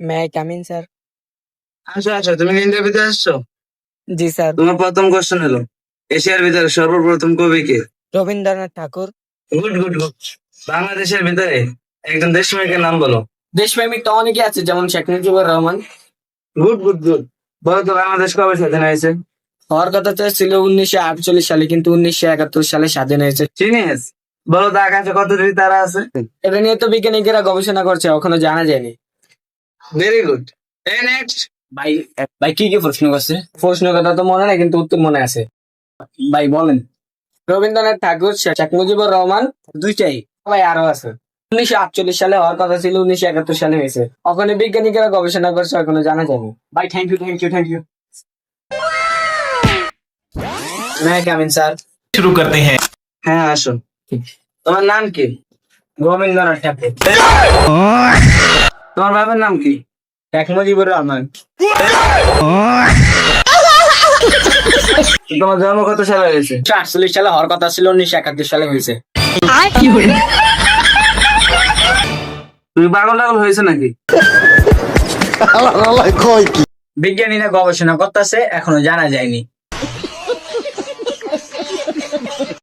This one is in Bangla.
May I come in sir? আসো আসো, তুমি ইন্ডিয়ার ভিতরে আসছো। জি স্যার। তোমার প্রথম কোশ্চেন হলো, এশিয়ার ভিতরে সর্বপ্রথম কবি কে? Rabindranath Thakur. Good good good. বাংলাদেশের ভিতরে একজন দেশনায়কের নাম বলো। দেশপ্রেমিক তো অনেকে আছে, যেমন Sheikh Mujibur Rahman. Good good good. বলো তো বাংলাদেশ কবে স্বাধীন হয়েছে? হওয়ার কথা তো ছিল 1948 সালে, কিন্তু 1971 সালে স্বাধীন হয়েছে। জিনিয়াস। বলো তো আকাশে কতটি তারা আছে? এটা নিয়ে তো বিজ্ঞানীরা গবেষণা করছে, এখনো জানা যায়নি। Very good. নেক্সট। ভাই, ভাই কি কি প্রশ্ন করছে? প্রশ্ন কথা তো মনে নাই, কিন্তু উত্তর মনে আছে। ভাই বলেন। রবীন্দ্রনাথ ঠাকুর, শেখ মুজিবুর রহমান, দুইটাই। ভাই আরো আছে। 1948 সালে হওয়ার কথা ছিল, 1971 সালে হয়েছে। ওখানে বিজ্ঞানীরা গবেষণা করছে, এখনো জানা যায়নি। ভাই thank you thank you thank you. मैं क्या मीन স্যার? शुरू करते हैं। হ্যাঁ আসো। তোমার নাম কি? রবীন্দ্রনাথ ঠাকুর। তোমার বাবার নাম কি? শেখ মুজিবুর রহমান। তোমার জন্ম কত সালে হয়েছে? 1948 সালে হওয়ার কথা ছিল, 1971 সালে হয়েছে। তুমি পাগল টাগল হয়েছে নাকি? বিজ্ঞানীরা গবেষণা করতেছে, এখনো জানা যায়নি।